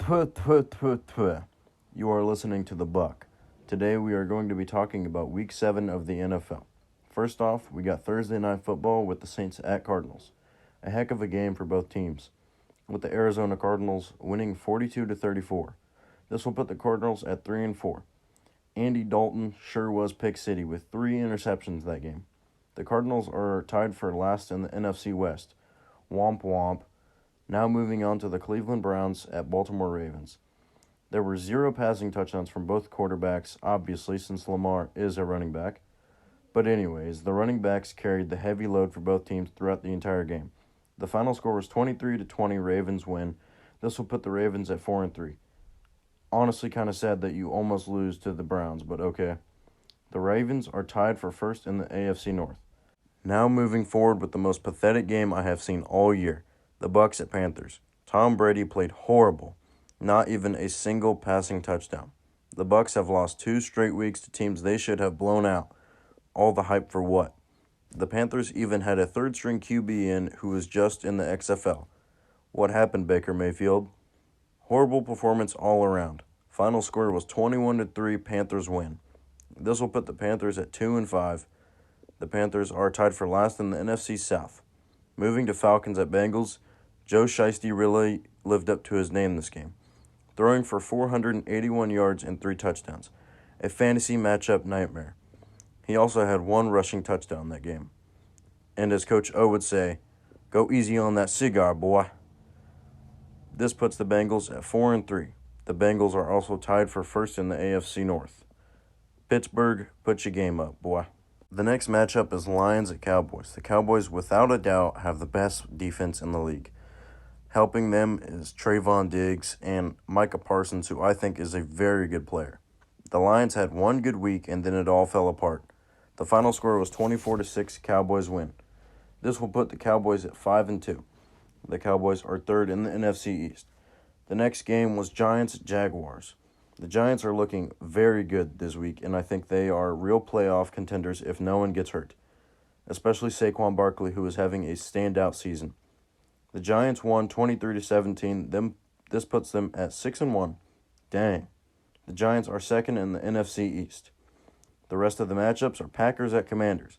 You are listening to The Buck. Today we are going to be talking about Week 7 of the NFL. First off, we got Thursday Night Football with the Saints at Cardinals. A heck of a game for both teams, with the Arizona Cardinals winning 42-34. This will put the Cardinals at 3-4. Andy Dalton sure was pick city with 3 interceptions that game. The Cardinals are tied for last in the NFC West. Womp womp. Now moving on to the Cleveland Browns at Baltimore Ravens. There were 0 passing touchdowns from both quarterbacks, obviously, since Lamar is a running back. But anyways, the running backs carried the heavy load for both teams throughout the entire game. The final score was 23-20 Ravens win. This will put the Ravens at 4-3. Honestly, kind of sad that you almost lose to the Browns, but okay. The Ravens are tied for first in the AFC North. Now moving forward with the most pathetic game I have seen all year. The Bucs at Panthers. Tom Brady played horrible. Not even a single passing touchdown. The Bucs have lost 2 straight weeks to teams they should have blown out. All the hype for what? The Panthers even had a third-string QB in who was just in the XFL. What happened, Baker Mayfield? Horrible performance all around. Final score was 21-3 Panthers win. This will put the Panthers at 2-5. The Panthers are tied for last in the NFC South. Moving to Falcons at Bengals, Joe Shiesty really lived up to his name this game, throwing for 481 yards and 3 touchdowns. A fantasy matchup nightmare. He also had 1 rushing touchdown that game. And as Coach O would say, go easy on that cigar, boy. This puts the Bengals at 4-3. The Bengals are also tied for first in the AFC North. Pittsburgh, put your game up, boy. The next matchup is Lions at Cowboys. The Cowboys, without a doubt, have the best defense in the league. Helping them is Trayvon Diggs and Micah Parsons, who I think is a very good player. The Lions had 1 good week, and then it all fell apart. The final score was 24-6 Cowboys win. This will put the Cowboys at 5-2. The Cowboys are third in the NFC East. The next game was Giants at Jaguars. The Giants are looking very good this week, and I think they are real playoff contenders if no one gets hurt, especially Saquon Barkley, who is having a standout season. The Giants won 23-17. This puts them at 6-1. Dang. The Giants are second in the NFC East. The rest of the matchups are Packers at Commanders.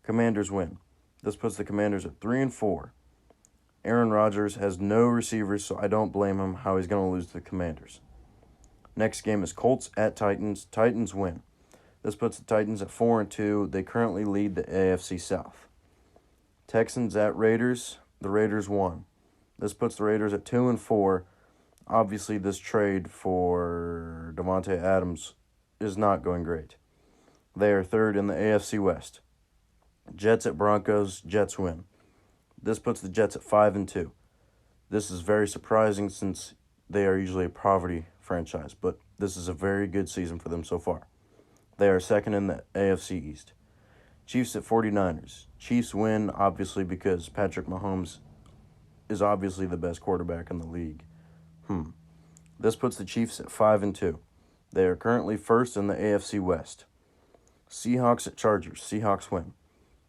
Commanders win. This puts the Commanders at 3-4. Aaron Rodgers has no receivers, so I don't blame him how he's going to lose to the Commanders. Next game is Colts at Titans. Titans win. This puts the Titans at 4-2. They currently lead the AFC South. Texans at Raiders. The Raiders won. This puts the Raiders at 2-4. Obviously, this trade for Davante Adams is not going great. They are third in the AFC West. Jets at Broncos. Jets win. This puts the Jets at 5-2. This is very surprising since they are usually a poverty franchise, but this is a very good season for them so far. They are second in the AFC East. Chiefs at 49ers. Chiefs win, obviously, because Patrick Mahomes is obviously the best quarterback in the league. This puts the Chiefs at 5-2. They are currently first in the AFC West. Seahawks at Chargers. Seahawks win.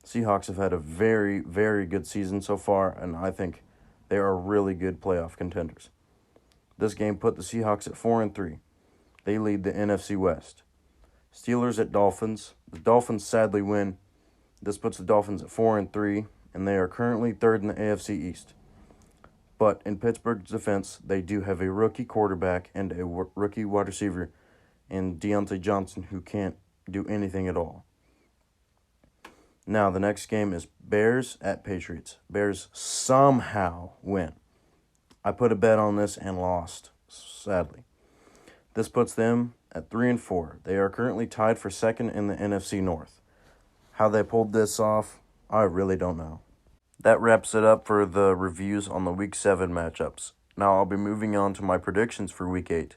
Seahawks have had a very, very good season so far, and I think they are really good playoff contenders. This game put the Seahawks at 4-3. They lead the NFC West. Steelers at Dolphins. The Dolphins sadly win. This puts the Dolphins at 4-3, and they are currently third in the AFC East. But in Pittsburgh's defense, they do have a rookie quarterback and a rookie wide receiver in Deontay Johnson, who can't do anything at all. Now, the next game is Bears at Patriots. Bears somehow win. I put a bet on this and lost, sadly. This puts them at 3-4. They are currently tied for second in the NFC North. How they pulled this off, I really don't know. That wraps it up for the reviews on the Week 7 matchups. Now I'll be moving on to my predictions for Week 8.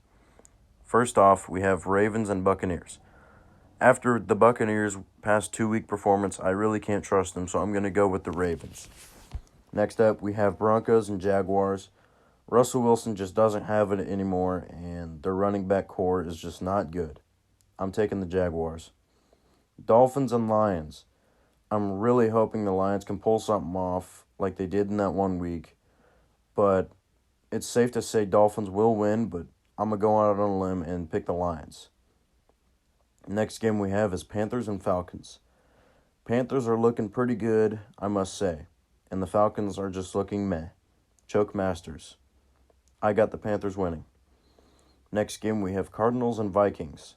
First off, we have Ravens and Buccaneers. After the Buccaneers' past 2-week performance, I really can't trust them, so I'm going to go with the Ravens. Next up, we have Broncos and Jaguars. Russell Wilson just doesn't have it anymore, and their running back core is just not good. I'm taking the Jaguars. Dolphins and Lions. I'm really hoping the Lions can pull something off like they did in that 1 week, but it's safe to say Dolphins will win, but I'm going to go out on a limb and pick the Lions. Next game we have is Panthers and Falcons. Panthers are looking pretty good, I must say, and the Falcons are just looking meh. Choke masters. I got the Panthers winning. Next game we have Cardinals and Vikings.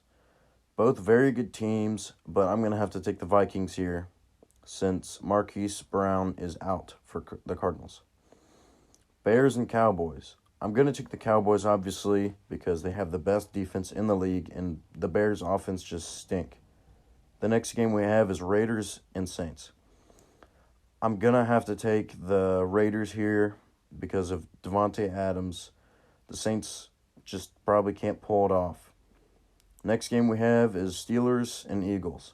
Both very good teams, but I'm going to have to take the Vikings here since Marquise Brown is out for the Cardinals. Bears and Cowboys. I'm going to take the Cowboys, obviously, because they have the best defense in the league, and the Bears' offense just stink. The next game we have is Raiders and Saints. I'm going to have to take the Raiders here because of Devontae Adams. The Saints just probably can't pull it off. Next game we have is Steelers and Eagles.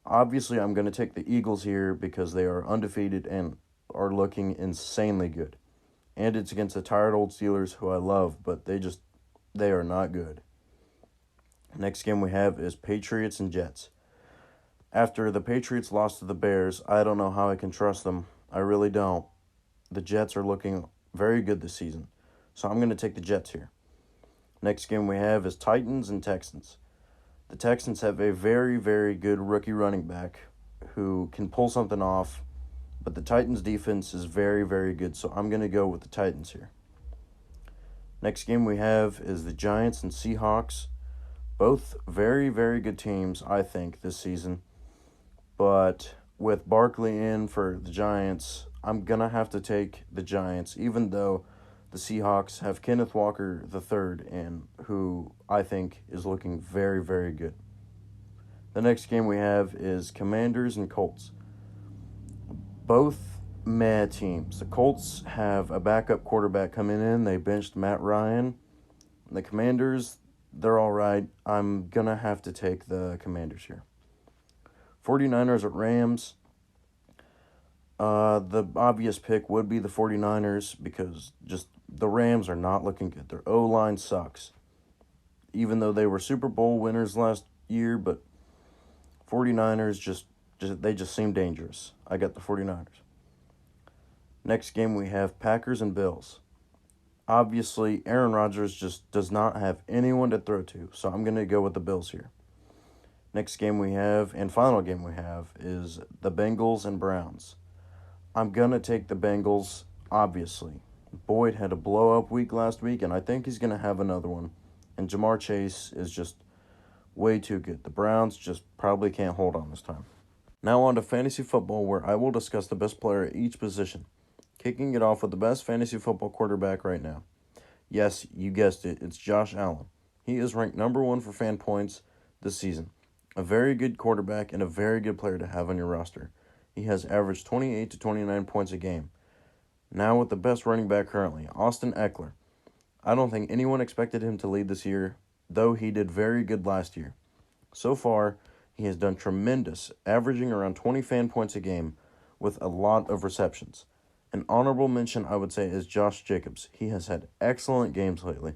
Obviously, I'm going to take the Eagles here because they are undefeated and are looking insanely good. And it's against the tired old Steelers, who I love, but they are not good. Next game we have is Patriots and Jets. After the Patriots lost to the Bears, I don't know how I can trust them. I really don't. The Jets are looking very good this season, so I'm going to take the Jets here. Next game we have is Titans and Texans. The Texans have a very, very good rookie running back who can pull something off, but the Titans' defense is very, very good, so I'm going to go with the Titans here. Next game we have is the Giants and Seahawks. Both very, very good teams, I think, this season. But with Barkley in for the Giants, I'm going to have to take the Giants, even though the Seahawks have Kenneth Walker III, and who I think is looking very, very good. The next game we have is Commanders and Colts. Both meh teams. The Colts have a backup quarterback coming in. They benched Matt Ryan. The Commanders, they're all right. I'm going to have to take the Commanders here. 49ers at Rams. The obvious pick would be the 49ers because just the Rams are not looking good. Their O-line sucks. Even though they were Super Bowl winners last year, but 49ers they just seem dangerous. I got the 49ers. Next game we have Packers and Bills. Obviously, Aaron Rodgers just does not have anyone to throw to, so I'm going to go with the Bills here. Next game we have, and final game we have, is the Bengals and Browns. I'm going to take the Bengals, obviously. Boyd had a blow-up week last week, and I think he's going to have another one. And Jamar Chase is just way too good. The Browns just probably can't hold on this time. Now on to fantasy football, where I will discuss the best player at each position. Kicking it off with the best fantasy football quarterback right now. Yes, you guessed it, it's Josh Allen. He is ranked number 1 for fan points this season. A very good quarterback and a very good player to have on your roster. He has averaged 28 to 29 points a game. Now with the best running back currently, Austin Eckler. I don't think anyone expected him to lead this year, though he did very good last year. So far, he has done tremendous, averaging around 20 fan points a game with a lot of receptions. An honorable mention, I would say, is Josh Jacobs. He has had excellent games lately.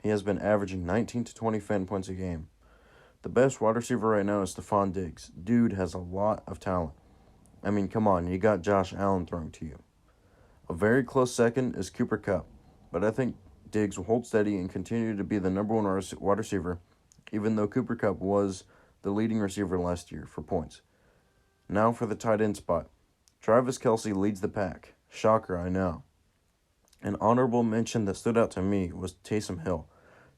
He has been averaging 19 to 20 fan points a game. The best wide receiver right now is Stephon Diggs. Dude has a lot of talent. I mean, come on, you got Josh Allen throwing to you. A very close second is Cooper Kupp, but I think Diggs will hold steady and continue to be the number 1 wide receiver, even though Cooper Kupp was the leading receiver last year for points. Now for the tight end spot. Travis Kelce leads the pack. Shocker, I know. An honorable mention that stood out to me was Taysom Hill.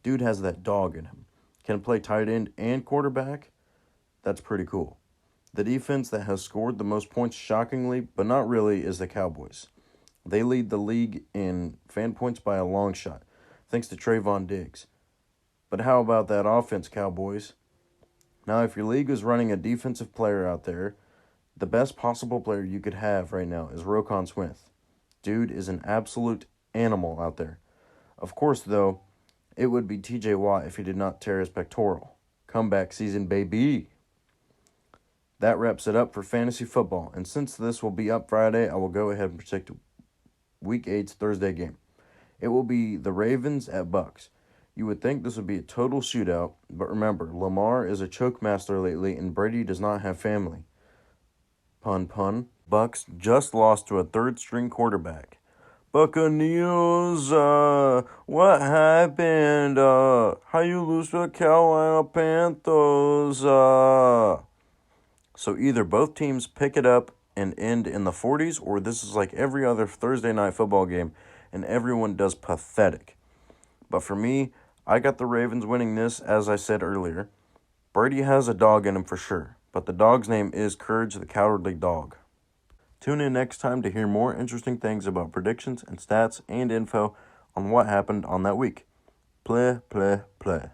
Dude has that dog in him. Can play tight end and quarterback. That's pretty cool. The defense that has scored the most points, shockingly, but not really, is the Cowboys. They lead the league in fan points by a long shot, thanks to Trayvon Diggs. But how about that offense, Cowboys? Now, if your league is running a defensive player out there, the best possible player you could have right now is Roquan Smith. Dude is an absolute animal out there. Of course, though, it would be TJ Watt if he did not tear his pectoral. Comeback season, baby. That wraps it up for fantasy football. And since this will be up Friday, I will go ahead and predict Week 8's Thursday game. It will be the Ravens at Bucks. You would think this would be a total shootout, but remember, Lamar is a choke master lately, and Brady does not have family. Pun, pun. Bucks just lost to a third-string quarterback, Buccaneers, what happened? How you lose to the Carolina Panthers? So either both teams pick it up and end in the 40s, or this is like every other Thursday night football game, and everyone does pathetic. But for me, I got the Ravens winning this, as I said earlier. Brady has a dog in him for sure, but the dog's name is Courage the Cowardly Dog. Tune in next time to hear more interesting things about predictions and stats and info on what happened on that week. Play, play, play.